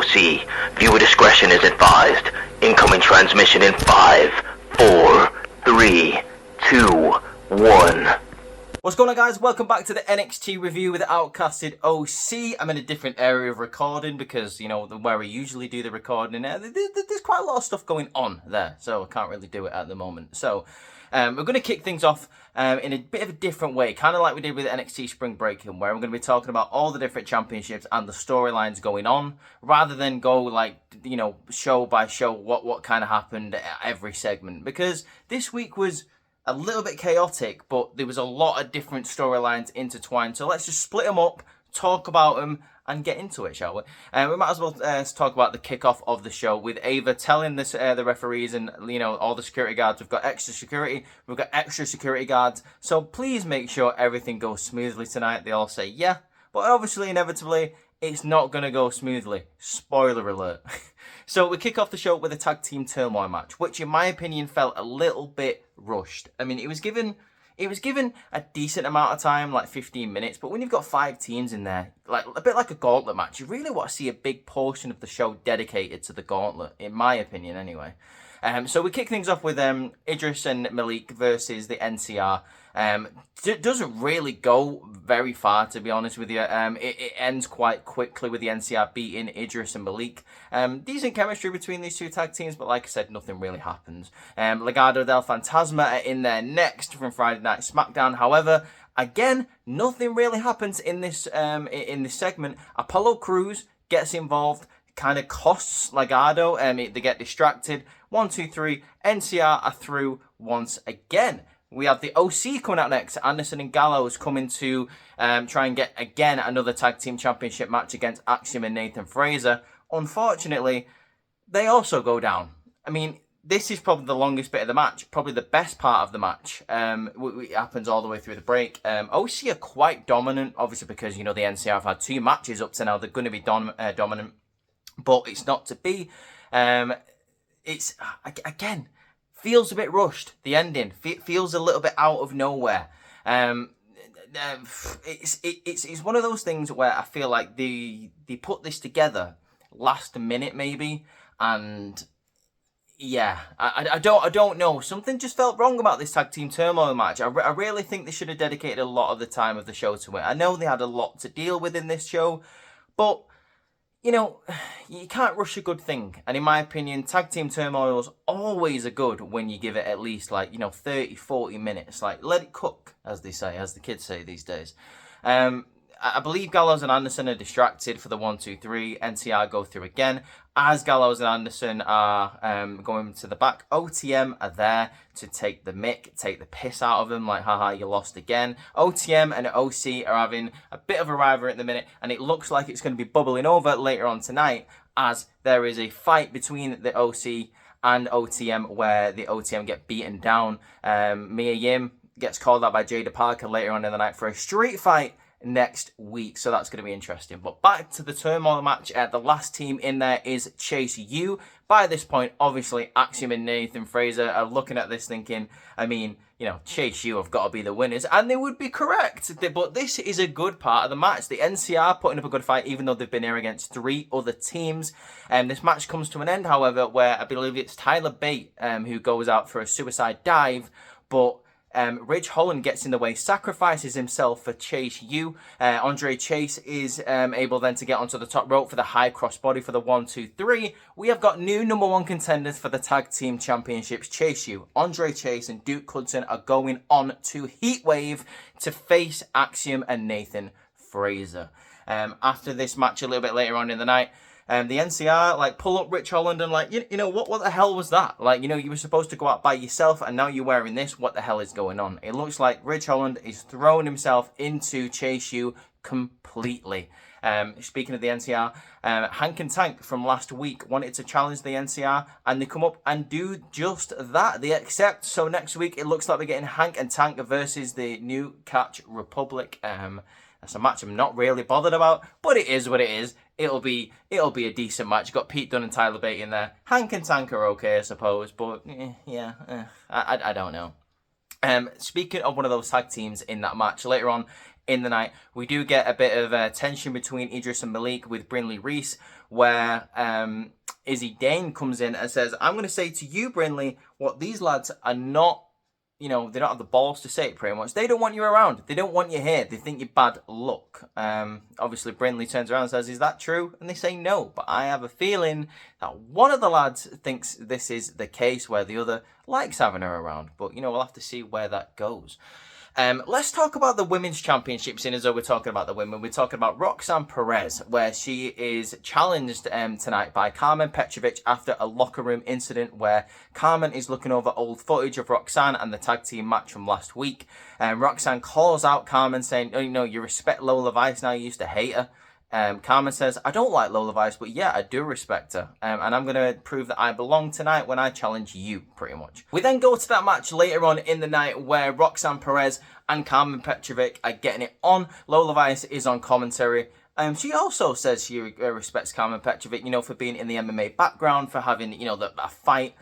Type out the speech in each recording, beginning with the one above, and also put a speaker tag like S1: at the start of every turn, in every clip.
S1: OC. Viewer discretion is advised. Incoming transmission in 5, 4, 3, 2, 1.
S2: What's going on, guys? Welcome back to the NXT review with Outcasted OC. I'm in a different area of recording because, you know, where we usually do the recording, there's quite a lot of stuff going on there, so I can't really do it at the moment. So we're going to kick things off in a bit of a different way, kind of like we did with NXT Spring Break, where I'm going to be talking about all the different championships and the storylines going on, rather than go like, you know, show by show what kind of happened at every segment, because this week was a little bit chaotic, but there was a lot of different storylines intertwined. So let's just split them up, talk about them, and get into it, shall we? We might as well talk about the kickoff of the show with Ava telling this, the referees and, you know, all the security guards, we've got extra security guards, so please make sure everything goes smoothly tonight. They all say yeah, but obviously, inevitably, it's not going to go smoothly. Spoiler alert. So we kick off the show with a tag team turmoil match, which in my opinion felt a little bit rushed. I mean, it was given a decent amount of time, like 15 minutes, but when you've got 5 teams in there, like a bit like a gauntlet match, you really want to see a big portion of the show dedicated to the gauntlet, in my opinion anyway. So we kick things off with Idris and Malik versus the NCR. Doesn't really go very far, to be honest with you. It ends quite quickly with the NCR beating Idris and Malik. Decent chemistry between these two tag teams, but like I said, nothing really happens. Legado del Fantasma are in there next from Friday Night SmackDown. However, again, nothing really happens in this segment. Apollo Crews gets involved, kind of costs Legado, they get distracted. 1, 2, 3, NCR are through once again. We have the OC coming out next. Anderson and Gallows coming to try and get, again, another tag team championship match against Axiom and Nathan Frazer. Unfortunately, they also go down. I mean, this is probably the longest bit of the match, probably the best part of the match. It happens all the way through the break. OC are quite dominant, obviously, because, you know, the NCR have had 2 matches up to now. They're going to be dominant, but it's not to be. It's, again, feels a bit rushed. The ending feels a little bit out of nowhere. It's one of those things where I feel like they put this together last minute maybe, and yeah, I don't know. Something just felt wrong about this tag team turmoil match. I really think they should have dedicated a lot of the time of the show to it. I know they had a lot to deal with in this show, but you know, you can't rush a good thing. And in my opinion, tag team turmoils always are good when you give it at least, like, you know, 30, 40 minutes. Like, let it cook, as they say, as the kids say these days. I believe Gallows and Anderson are distracted for the 1, 2, 3. NCR go through again. As Gallows and Anderson are going to the back, OTM are there to take the mick, take the piss out of them, like, haha, you lost again. OTM and OC are having a bit of a rivalry at the minute, and it looks like it's going to be bubbling over later on tonight, as there is a fight between the OC and OTM, where the OTM get beaten down. Mia Yim gets called out by Jada Parker later on in the night for a street fight next week, so that's going to be interesting. But back to the turmoil match. The last team in there is Chase U. By this point, obviously, Axiom and Nathan Frazer are looking at this thinking, I mean, you know, Chase U have got to be the winners, and they would be correct. But this is a good part of the match. The NCR putting up a good fight, even though they've been here against 3 other teams. This match comes to an end, however, where I believe it's Tyler Bate who goes out for a suicide dive, but Ridge Holland gets in the way, sacrifices himself for Chase U. Andre Chase is able then to get onto the top rope for the high crossbody for the 1, 2, 3. We have got new number 1 contenders for the tag team championships. Chase U, Andre Chase, and Duke Hudson are going on to Heatwave to face Axiom and Nathan Frazer. After this match, a little bit later on in the night, the NCR, like, pull up Rich Holland and, like, you know, what the hell was that? Like, you know, you were supposed to go out by yourself and now you're wearing this. What the hell is going on? It looks like Rich Holland is throwing himself into Chase U completely. Speaking of the NCR, Hank and Tank from last week wanted to challenge the NCR, and they come up and do just that. They accept. So next week, it looks like we're getting Hank and Tank versus the New Catch Republic. That's a match I'm not really bothered about, but it is what it is. It'll be a decent match. You've got Pete Dunne and Tyler Bate in there. Hank and Tank are okay, I suppose, but I don't know. Speaking of one of those tag teams in that match, later on, in the night. We do get a bit of tension between Idris and Malik with Brinley Reese, where Izzy Dane comes in and says, I'm going to say to you, Brinley, what these lads are not, they don't have the balls to say it pretty much. They don't want you around. They don't want you here. They think you're bad luck. Obviously, Brinley turns around and says, is that true? And they say no. But I have a feeling that one of the lads thinks this is the case where the other likes having her around. But, we'll have to see where that goes. Let's talk about the Women's Championship, seeing as though we're talking about the women. We're talking about Roxanne Perez, where she is challenged tonight by Carmen Petrovic after a locker room incident where Carmen is looking over old footage of Roxanne and the tag team match from last week. Roxanne calls out Carmen saying, oh, you respect Lola Vice now, you used to hate her. Carmen says, I don't like Lola Vice, but yeah, I do respect her. And I'm going to prove that I belong tonight when I challenge you, pretty much. We then go to that match later on in the night where Roxanne Perez and Carmen Petrovic are getting it on. Lola Vice is on commentary. She also says she respects Carmen Petrovic, for being in the MMA background, for having, a fight.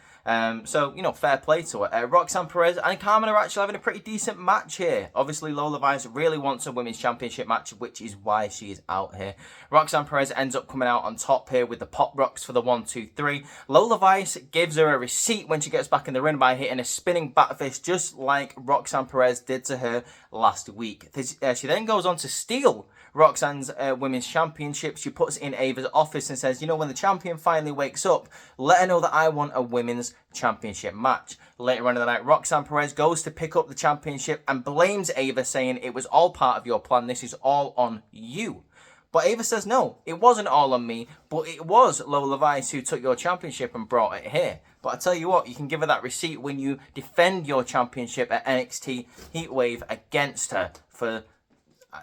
S2: So, fair play to her. Roxanne Perez and Carmen are actually having a pretty decent match here. Obviously, Lola Vice really wants a women's championship match, which is why she is out here. Roxanne Perez ends up coming out on top here with the pop rocks for the 1, 2, 3. Lola Vice gives her a receipt when she gets back in the ring by hitting a spinning backfist, just like Roxanne Perez did to her last week. She then goes on to steal Roxanne's women's championship. She puts in Ava's office and says, when the champion finally wakes up, let her know that I want a women's championship match. Later on in the night, Roxanne Perez goes to pick up the championship and blames Ava, saying it was all part of your plan. This is all on you. But Ava says, no, it wasn't all on me, but it was Lola Vice who took your championship and brought it here. But I tell you what, you can give her that receipt when you defend your championship at NXT Heatwave against her for...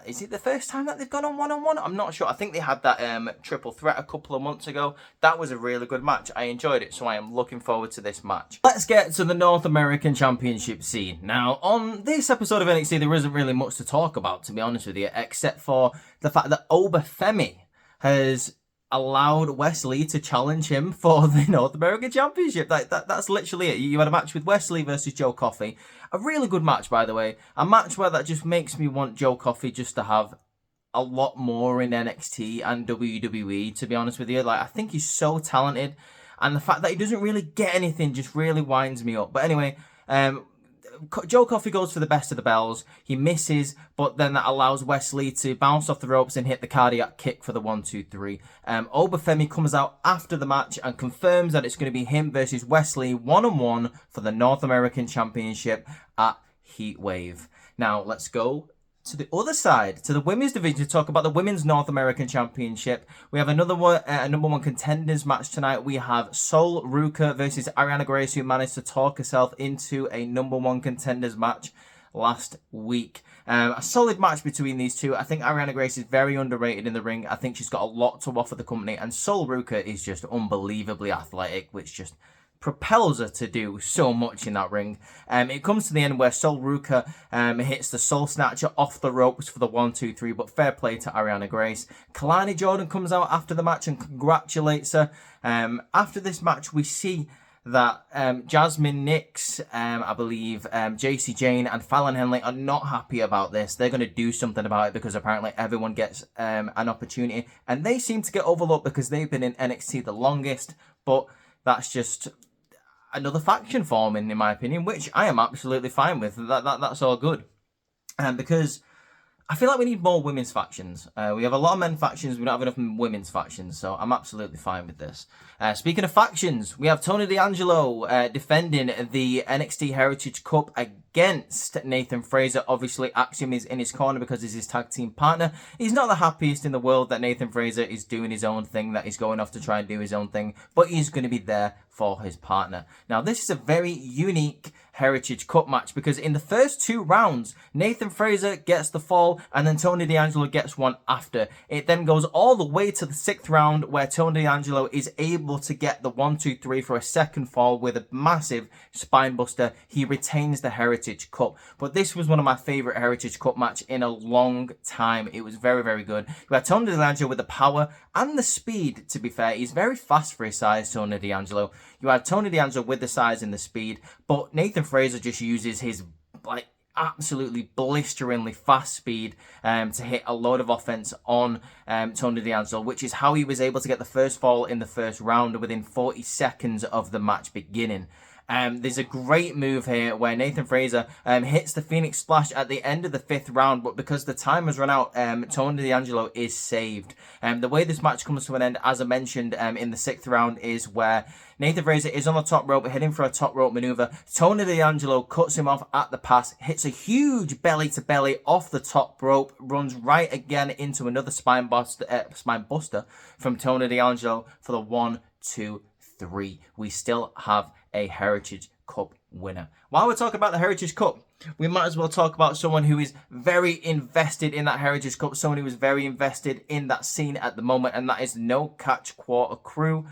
S2: Is it the first time that they've gone on one-on-one? I'm not sure. I think they had that triple threat a couple of months ago. That was a really good match. I enjoyed it, so I am looking forward to this match. Let's get to the North American Championship scene. Now, on this episode of NXT, there isn't really much to talk about, to be honest with you, except for the fact that Obafemi has allowed Wesley to challenge him for the North American Championship. That's literally it. You had a match with Wesley versus Joe Coffey. A really good match, by the way. A match where that just makes me want Joe Coffey just to have a lot more in NXT and WWE, to be honest with you. I think he's so talented. And the fact that he doesn't really get anything just really winds me up. But anyway, Joe Coffey goes for the best of the bells. He misses, but then that allows Wesley to bounce off the ropes and hit the cardiac kick for the 1, 2, 3. Obafemi comes out after the match and confirms that it's going to be him versus Wesley one-on-one for the North American Championship at Heatwave. Now, let's go to the other side, to the women's division, to talk about the Women's North American Championship. We have another one, a number one contenders match tonight. We have Sol Ruka versus Ariana Grace, who managed to talk herself into a number one contenders match last week. A solid match between these two. I think Ariana Grace is very underrated in the ring. I think she's got a lot to offer the company, and Sol Ruka is just unbelievably athletic, which just propels her to do so much in that ring. It comes to the end where Sol Ruka hits the Soul Snatcher off the ropes for the 1, 2, 3, but fair play to Ariana Grace. Kalani Jordan comes out after the match and congratulates her. After this match, we see that Jasmine Nix, I believe, JC Jane and Fallon Henley are not happy about this. They're going to do something about it because apparently everyone gets an opportunity, and they seem to get overlooked because they've been in NXT the longest, but that's just another faction forming, in my opinion, which I am absolutely fine with. That's all good. Because I feel like we need more women's factions. We have a lot of men factions, we don't have enough women's factions, so I'm absolutely fine with this. Speaking of factions, we have Tony D'Angelo defending the NXT Heritage Cup against Nathan Fraser. Obviously, Axiom is in his corner because he's his tag team partner. He's not the happiest in the world that Nathan Fraser is doing his own thing, that he's going off to try and do his own thing, but he's going to be there for his partner. Now, this is a very unique Heritage Cup match because in the first 2 rounds, Nathan Fraser gets the fall and then Tony D'Angelo gets one after. It then goes all the way to the 6th round where Tony D'Angelo is able to get the 1, 2, 3 for a second fall with a massive spine buster. He retains the Heritage Cup. But this was one of my favorite Heritage Cup match in a long time. It was very, very good. You had Tony D'Angelo with the power and the speed, to be fair. He's very fast for his size, Tony D'Angelo. You had Tony D'Angelo with the size and the speed, but Nathan Fraser just uses his absolutely blisteringly fast speed to hit a load of offense on Tony D'Angelo, which is how he was able to get the first fall in the first round within 40 seconds of the match beginning. There's a great move here where Nathan Fraser hits the Phoenix Splash at the end of the 5th round, but because the time has run out, Tony D'Angelo is saved. The way this match comes to an end, as I mentioned, in the 6th round is where Nathan Fraser is on the top rope, heading for a top rope maneuver. Tony D'Angelo cuts him off at the pass, hits a huge belly-to-belly off the top rope, runs right again into another spine buster from Tony D'Angelo for the 1, 2, 3. We still have a Heritage Cup winner. While we're talking about the Heritage Cup, we might as well talk about someone who is very invested in that Heritage Cup, someone who is very invested in that scene at the moment, and that is No Catch Quarter Crew.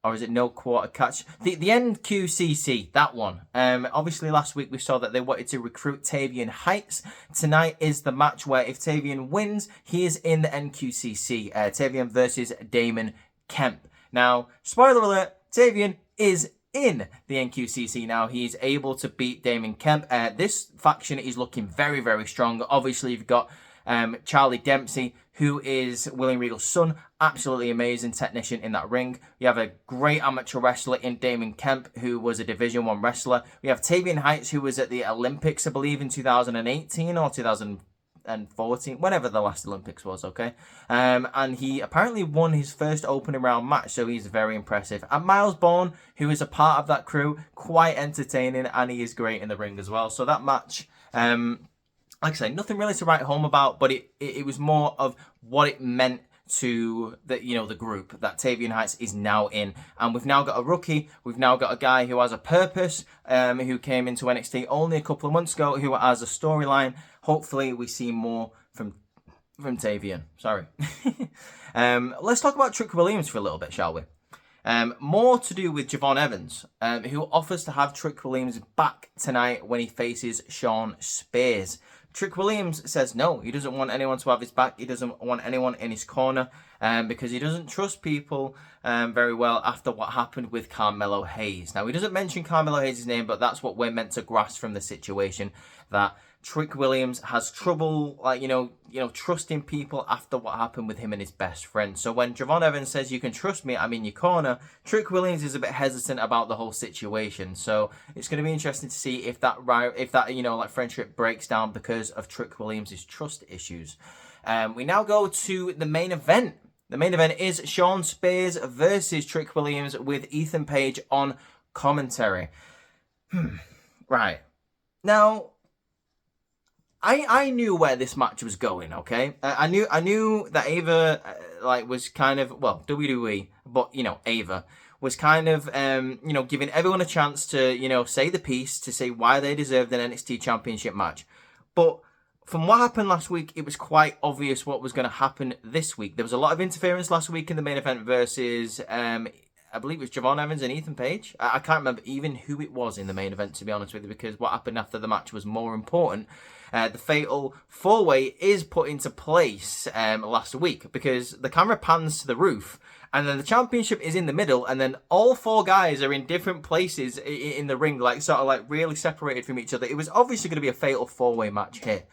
S2: Or is it No Quarter Catch? The NQCC, that one. Obviously, last week we saw that they wanted to recruit Tavian Heights. Tonight is the match where if Tavian wins, he is in the NQCC. Tavian versus Damon Kemp. Now, spoiler alert, Tavian is in the NQCC now. He's able to beat Damon Kemp. This faction is looking very, very strong. Obviously, you've got Charlie Dempsey, who is William Regal's son. Absolutely amazing technician in that ring. You have a great amateur wrestler in Damon Kemp, who was a Division 1 wrestler. We have Tavian Heights, who was at the Olympics, I believe, in 2018 or 2014, whenever the last Olympics was, okay? And he apparently won his first opening round match, so he's very impressive. And Miles Bourne, who is a part of that crew, quite entertaining, and he is great in the ring as well. So that match, like I say, nothing really to write home about, but it was more of what it meant to the group that Tavian Heights is now in. And we've now got a rookie, we've now got a guy who has a purpose, who came into NXT only a couple of months ago, who has a storyline. Hopefully we see more from Tavian. Sorry. Let's talk about Trick Williams for a little bit, shall we? More to do with Javon Evans, who offers to have Trick Williams back tonight when he faces Sean Spears. Trick Williams says no, he doesn't want anyone to have his back, he doesn't want anyone in his corner, because he doesn't trust people very well after what happened with Carmelo Hayes. Now, he doesn't mention Carmelo Hayes' name, but that's what we're meant to grasp from the situation, that Trick Williams has trouble, trusting people after what happened with him and his best friend. So when Javon Evans says, "You can trust me, I'm in your corner," Trick Williams is a bit hesitant about the whole situation. So it's going to be interesting to see if that friendship breaks down because of Trick Williams' trust issues. We now go to the main event. The main event is Sean Spears versus Trick Williams with Ethan Page on commentary. Right. Now, I knew where this match was going, okay? I knew that Ava was kind of, well, WWE, but Ava was kind of giving everyone a chance to say the piece, to say why they deserved an NXT Championship match. But from what happened last week, it was quite obvious what was going to happen this week. There was a lot of interference last week in the main event versus I believe it was Javon Evans and Ethan Page. I can't remember even who it was in the main event, to be honest with you, because what happened after the match was more important. The fatal four-way is put into place last week because the camera pans to the roof and then the championship is in the middle and then all four guys are in different places in the ring, really separated from each other. It was obviously going to be a fatal four-way match here.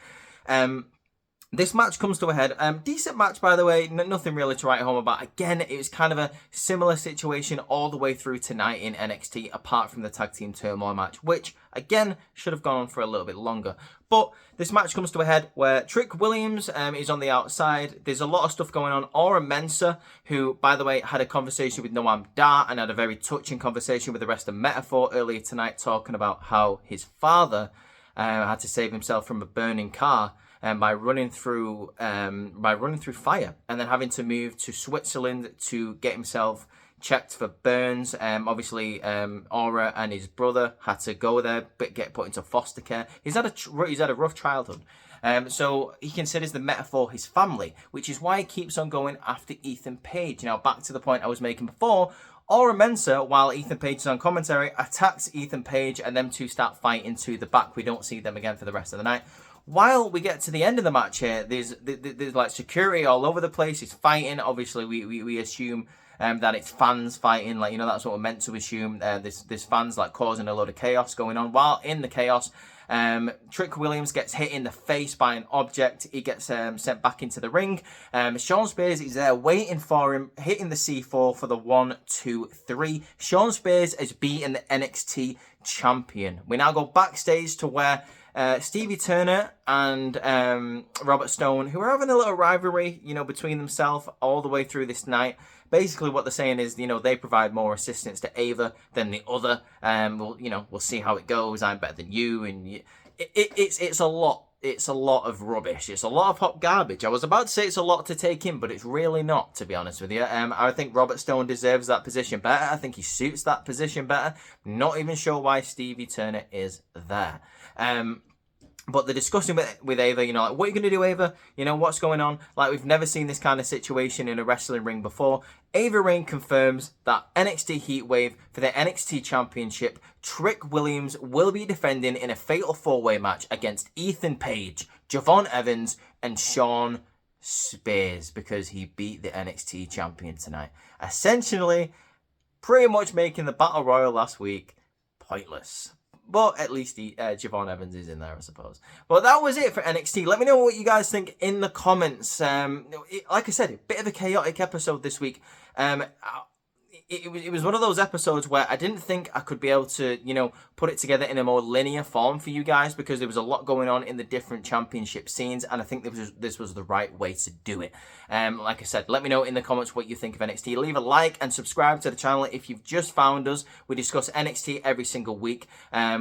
S2: This match comes to a head. Decent match, by the way. Nothing really to write home about. Again, it was kind of a similar situation all the way through tonight in NXT, apart from the Tag Team Turmoil match, which, again, should have gone on for a little bit longer. But this match comes to a head where Trick Williams is on the outside. There's a lot of stuff going on. Aura Mensa, who, by the way, had a conversation with Noam Dar and had a very touching conversation with the rest of Metaphor earlier tonight, talking about how his father had to save himself from a burning car by running through fire and then having to move to Switzerland to get himself checked for burns. Obviously, Aura and his brother had to go there but get put into foster care. He's had a rough childhood. So he considers the Metaphor his family, which is why he keeps on going after Ethan Page. Now, back to the point I was making before, Aura Mensa, while Ethan Page is on commentary, attacks Ethan Page and them two start fighting to the back. We don't see them again for the rest of the night. While we get to the end of the match here, there's like security all over the place. It's fighting. Obviously, we assume that it's fans fighting. That's what we're meant to assume. There's fans causing a load of chaos going on. While in the chaos, Trick Williams gets hit in the face by an object. He gets sent back into the ring. Sean Spears is there waiting for him, hitting the C4 for the 1, 2, 3. Sean Spears has beaten the NXT champion. We now go backstage to where Stevie Turner and Robert Stone, who are having a little rivalry, between themselves all the way through this night. Basically, what they're saying is, they provide more assistance to Ava than the other. We'll see how it goes. I'm better than you, and it's a lot. It's a lot of rubbish. It's a lot of hot garbage. I was about to say it's a lot to take in, but it's really not, to be honest with you. I think Robert Stone deserves that position better. I think he suits that position better. Not even sure why Stevie Turner is there. But they're discussing with Ava, what are you going to do, Ava? What's going on? We've never seen this kind of situation in a wrestling ring before. Ava Raine confirms that NXT Heatwave for the NXT Championship, Trick Williams will be defending in a fatal 4-way match against Ethan Page, Javon Evans, and Sean Spears, because he beat the NXT Champion tonight. Essentially, pretty much making the Battle Royal last week pointless. But at least Javon Evans is in there, I suppose. But that was it for NXT. Let me know what you guys think in the comments. Like I said, a bit of a chaotic episode this week. It was one of those episodes where I didn't think I could be able to, put it together in a more linear form for you guys, because there was a lot going on in the different championship scenes, and I think this was the right way to do it. Like I said, let me know in the comments what you think of NXT. Leave a like and subscribe to the channel if you've just found us. We discuss NXT every single week.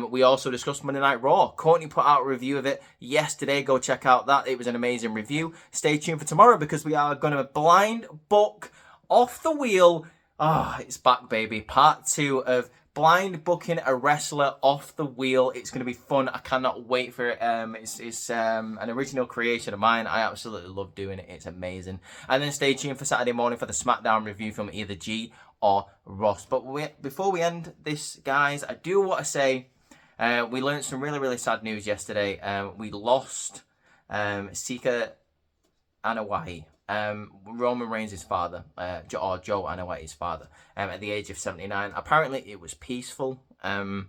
S2: We also discuss Monday Night Raw. Courtney put out a review of it yesterday. Go check out that. It was an amazing review. Stay tuned for tomorrow, because we are going to blind book Off the Wheel. It's back, baby. Part 2 of blind booking a wrestler off the wheel. It's going to be fun. I cannot wait for it. It's an original creation of mine. I absolutely love doing it. It's amazing. And then stay tuned for Saturday morning for the SmackDown review from either G or Ross. But before we end this, guys, I do want to say we learned some really, really sad news yesterday. We lost Sika Anoa'i. Roman Reigns' father, or Joe Anoa'i's father, at the age of 79. Apparently, it was peaceful. I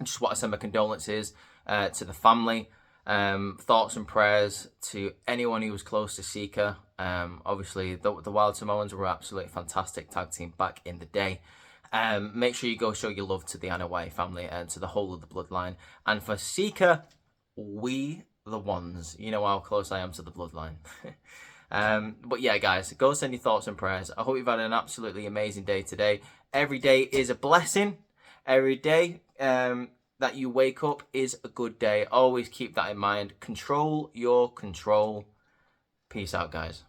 S2: just want to send my condolences to the family. Thoughts and prayers to anyone who was close to Sika. Obviously, the Wild Samoans were absolutely fantastic tag team back in the day. Make sure you go show your love to the Anoa'i family and to the whole of the bloodline. And for Sika, we the ones. You know how close I am to the bloodline. But yeah, guys, go send your thoughts and prayers. I hope you've had an absolutely amazing day today. Every day is a blessing. Every day that you wake up is a good day. Always keep that in mind. Control your control. Peace out, guys.